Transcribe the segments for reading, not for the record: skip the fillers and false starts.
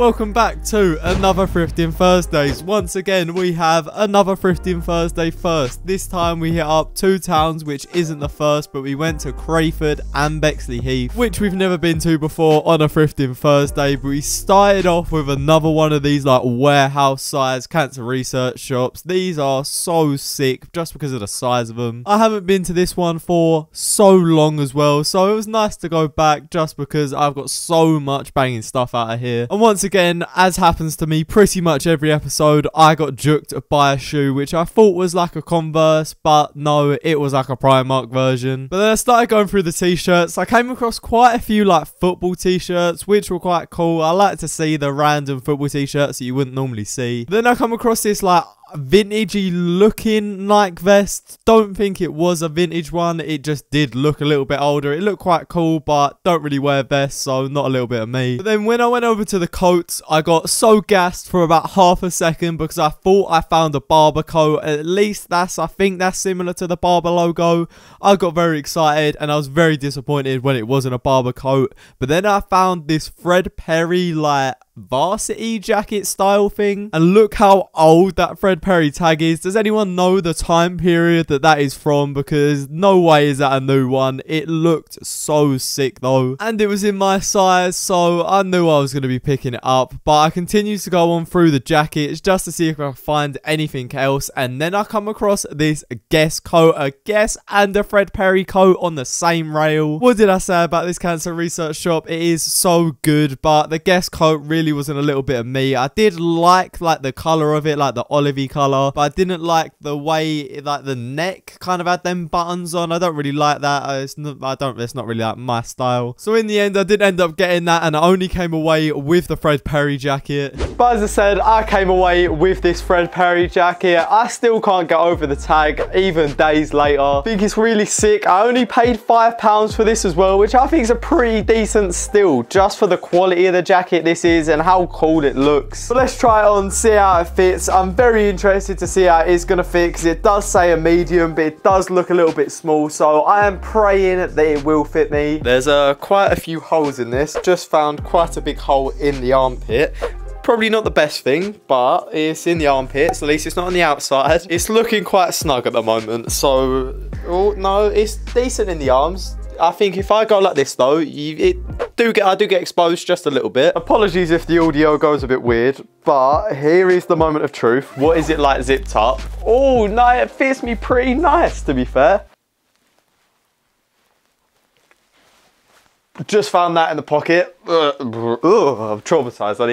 Welcome back to another Thrifting Thursdays. Once again, we have another Thrifting Thursday first. This time we hit up two towns, which isn't the first, but we went to Crayford and Bexley-Heath, which we've never been to before on a Thrifting Thursday. But we started off with another one of these like warehouse-sized cancer research shops. These are so sick just because of the size of them. I haven't been to this one for so long as well, so it was nice to go back just because I've got so much banging stuff out of here. And once again, as happens to me pretty much every episode, I got juked by a shoe which I thought was like a Converse, but no, it was like a Primark version. But then I started going through the t-shirts. I came across quite a few like football t-shirts which were quite cool. I like to see the random football t-shirts that you wouldn't normally see. Then I come across this like vintagey looking Nike vest. Don't think it was a vintage one, it just did look a little bit older. It looked quite cool, but don't really wear vests, so not a little bit of me. But then when I went over to the coats, I got so gassed for about half a second because I thought I found a Barber coat. At least I think that's similar to the Barber logo. I got very excited and I was very disappointed when it wasn't a Barber coat. But then I found this Fred Perry like varsity jacket style thing, and look how old that Fred Perry tag is. Does anyone know the time period that is from? Because no way is that a new one. It looked so sick though, and it was in my size, so I knew I was going to be picking it up. But I continued to go on through the jackets just to see if I could find anything else, and then I come across this Guess coat, a Guess and a Fred Perry coat on the same rail. What did I say about this cancer research shop? It is so good, but the Guess coat really wasn't a little bit of me. I did like the color of it, like the olivey color, but I didn't like the way like the neck kind of had them buttons on. I don't really like that. It's not really like my style. So in the end, I did end up getting that, and I only came away with the Fred Perry jacket. But as I said, I came away with this Fred Perry jacket. I still can't get over the tag even days later. I think it's really sick. I only paid £5 for this as well, which I think is a pretty decent steal just for the quality of the jacket this is and how cool it looks. But let's try it on, see how it fits. I'm very interested to see how it is going to fit because it does say a medium, but it does look a little bit small, so I am praying that it will fit me. There's quite a few holes in this. Just found quite a big hole in the armpit. Probably not the best thing, but it's in the armpits. At least it's not on the outside. It's looking quite snug at the moment, so oh no, it's decent in the arms. I think if I go like this though, I do get exposed just a little bit. Apologies if the audio goes a bit weird, but here is the moment of truth. What is it like zipped up? Oh no, it fits me pretty nice, to be fair. Just found that in the pocket. I'm traumatized. I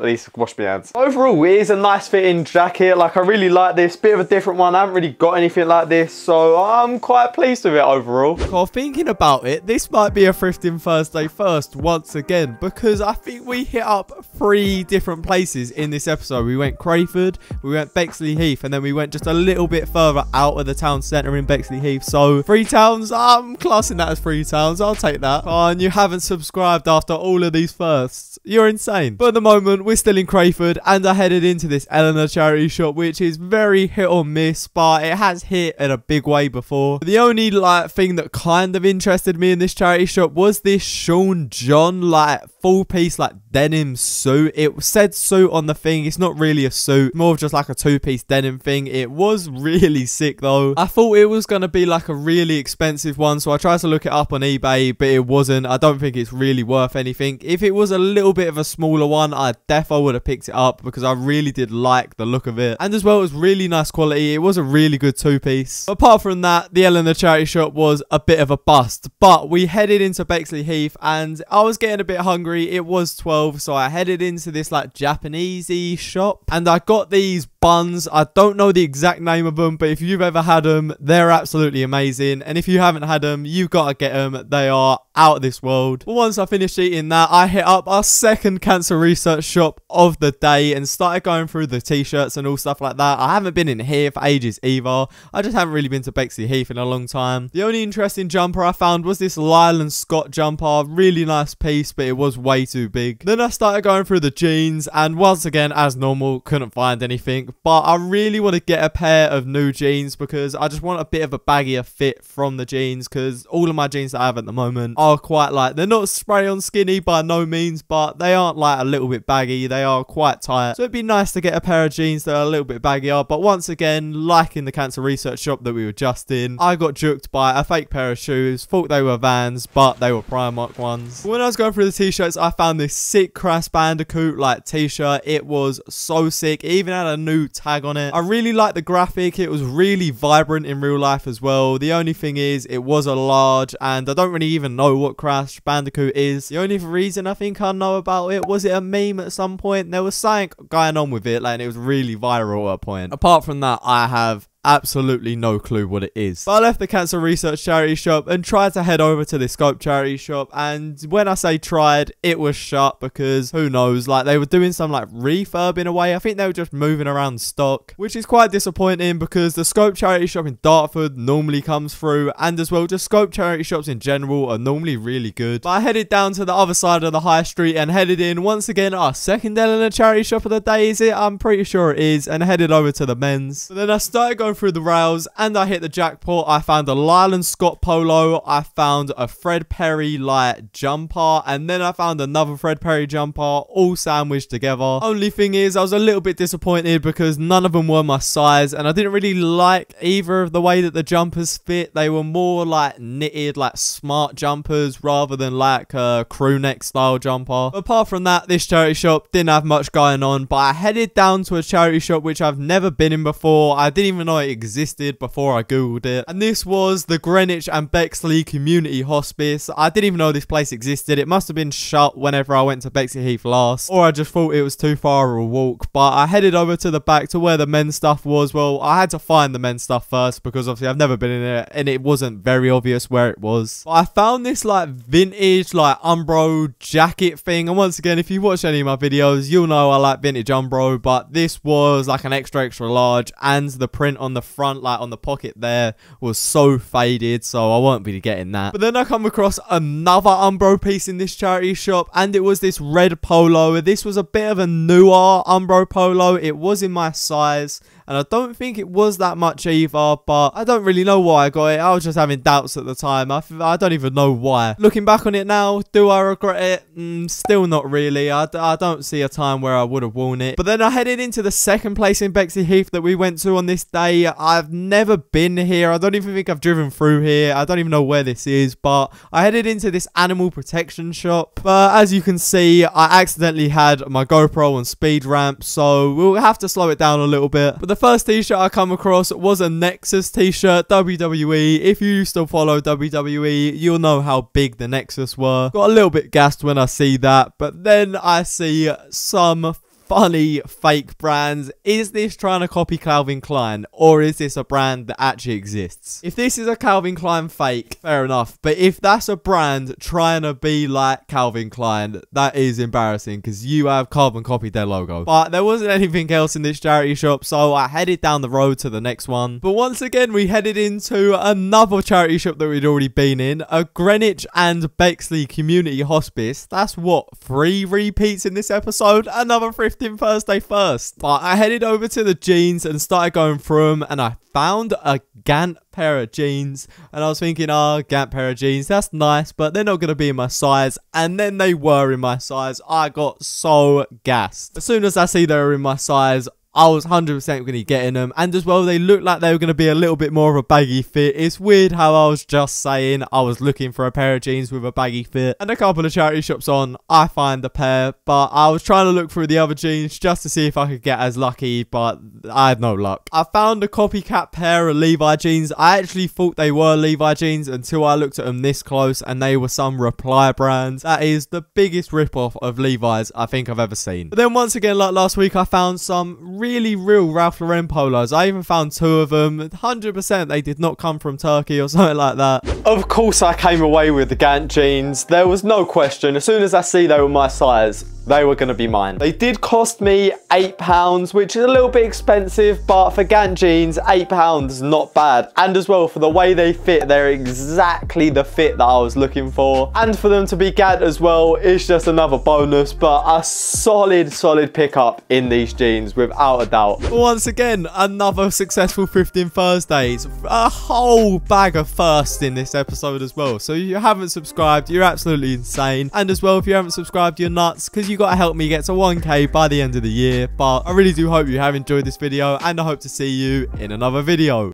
need to wash my hands. Overall, it is a nice fitting jacket. Like, I really like this. Bit of a different one. I haven't really got anything like this, so I'm quite pleased with it overall. Well, thinking about it, this might be a Thrifting Thursday first once again, because I think we hit up 3 different places in this episode. We went Crayford, we went Bexley-Heath, and then we went just a little bit further out of the town centre in Bexley-Heath. So 3 towns, I'm classing that as 3 towns. I'll take that. Oh, and you haven't subscribed after all of these firsts. You're insane. But at the moment, we're still in Crayford, and I headed into this Eleanor charity shop, which is very hit or miss, but it has hit in a big way before. The only thing that kind of interested me in this charity shop was this Sean John full piece denim suit. It said suit on the thing. It's not really a suit, more of just like a 2-piece denim thing. It was really sick though. I thought it was gonna be like a really expensive one, so I tried to look it up on eBay, but it wasn't. I don't think it's really worth anything. If it was a little bit of a smaller one, I defo would have picked it up because I really did like the look of it, and as well, it was really nice quality. It was a really good 2-piece. Apart from that, the Eleanor charity shop was a bit of a bust, but we headed into Bexley-Heath and I was getting a bit hungry. It was 12, so I headed into this Japanesey shop, and I got these buns. I don't know the exact name of them, but if you've ever had them, they're absolutely amazing, and if you haven't had them, you've got to get them. They are out of this world. But once I finished eating that, I hit up our second cancer research shop of the day and started going through the t-shirts and all stuff like that. I haven't been in here for ages either. I just haven't really been to Bexley-Heath in a long time. The only interesting jumper I found was this Lyle & Scott jumper. Really nice piece, but it was way too big. Then I started going through the jeans, and once again, as normal, couldn't find anything. but I really want to get a pair of new jeans because I just want a bit of a baggier fit from the jeans, because all of my jeans that I have at the moment are quite like, they're not spray on skinny by no means, but they aren't like a little bit baggy, they are quite tight. So it'd be nice to get a pair of jeans that are a little bit baggier. But once again, like in the cancer research shop that we were just in, I got juked by a fake pair of shoes, thought they were Vans, but they were Primark ones. When I was going through the t-shirts, I found this sick Crash Bandicoot like t-shirt. It was so sick, it even had a new tag on it. I really liked the graphic, it was really vibrant in real life as well. The only thing is, it was a large, and I don't really even know what Crash Bandicoot is. The only reason I think I know about it was it a meme at some point. There was something going on with it, like, and it was really viral at a point. Apart from that, I have absolutely no clue what it is. But I left the cancer research charity shop and tried to head over to the Scope charity shop, and when I say tried, it was shut because who knows, like they were doing some like refurb in a way. I think they were just moving around stock, which is quite disappointing because the Scope charity shop in Dartford normally comes through, and as well just Scope charity shops in general are normally really good. But I headed down to the other side of the high street and headed in once again our second Eleanor charity shop of the day, is it? I'm pretty sure it is, and headed over to the men's. But then I started going through the rails and I hit the jackpot. I found a Lyland Scott polo, I found a Fred Perry like jumper, and then I found another Fred Perry jumper, all sandwiched together. Only thing is, I was a little bit disappointed because none of them were my size, and I didn't really like either of the way that the jumpers fit. They were more like knitted, like smart jumpers rather than like a crew neck style jumper. But apart from that, this charity shop didn't have much going on, but I headed down to a charity shop which I've never been in before. I didn't even know it existed before I googled it, and this was the Greenwich and Bexley Community Hospice. I didn't even know this place existed. It must have been shut whenever I went to Bexley Heath last, or I just thought it was too far of a walk. But I headed over to the back to where the men's stuff was. Well, I had to find the men's stuff first because obviously I've never been in it and it wasn't very obvious where it was. But I found this like vintage like Umbro jacket thing, and once again, if you watch any of my videos, you'll know I like vintage Umbro, but this was like an extra large, and the print on the front, like on the pocket there, was so faded, so I won't be getting that. But then I come across another Umbro piece in this charity shop, and it was this red polo. This was a bit of a newer Umbro polo. It was in my size, and I don't think it was that much either, but I don't really know why I got it. I was just having doubts at the time. I don't even know why. Looking back on it now, do I regret it? Still not really. I don't see a time where I would have worn it. But then I headed into the second place in Bexley Heath that we went to on this day. I've never been here. I don't even think I've driven through here. I don't even know where this is, but I headed into this animal protection shop. But as you can see, I accidentally had my GoPro on speed ramp, so we'll have to slow it down a little bit. But the first t-shirt I come across was a Nexus t-shirt, WWE. If you used to follow WWE, you'll know how big the Nexus were. Got a little bit gassed when I see that, but then I see some funny fake brands. Is this trying to copy Calvin Klein, or is this a brand that actually exists? If this is a Calvin Klein fake, fair enough, but if that's a brand trying to be like Calvin Klein, that is embarrassing because you have carbon copied their logo. But there wasn't anything else in this charity shop, so I headed down the road to the next one. But once again, we headed into another charity shop that we'd already been in, a Greenwich and Bexley Community Hospice. That's what, 3 repeats in this episode? Another Thrifted Thursday first. But I headed over to the jeans and started going through them, and I found a Gant pair of jeans, and I was thinking, oh, Gant pair of jeans, that's nice, but they're not going to be in my size. And then they were in my size. I got so gassed. As soon as I see they were in my size, I was 100% going to get in them, and as well they looked like they were going to be a little bit more of a baggy fit. It's weird how I was just saying I was looking for a pair of jeans with a baggy fit, and a couple of charity shops on, I find a pair, but I was trying to look through the other jeans just to see if I could get as lucky, but I had no luck. I found a copycat pair of Levi jeans. I actually thought they were Levi jeans until I looked at them this close, and they were some Reply brands. That is the biggest ripoff of Levi's I think I've ever seen. But then once again, like last week, I found some really real Ralph Lauren polos. I even found 2 of them. 100% they did not come from Turkey or something like that. Of course I came away with the Gant jeans. There was no question. As soon as I see they were my size, they were going to be mine. They did cost me £8, which is a little bit expensive, but for Gant jeans, £8 is not bad. And as well, for the way they fit, they're exactly the fit that I was looking for. And for them to be Gant as well, it's just another bonus, but a solid pickup in these jeans, without a doubt. Once again, another successful Thrifting Thursdays. A whole bag of firsts in this episode as well. So if you haven't subscribed, you're absolutely insane. And as well, if you haven't subscribed, you're nuts, because you got to help me get to 1k by the end of the year. But I really do hope you have enjoyed this video, and I hope to see you in another video.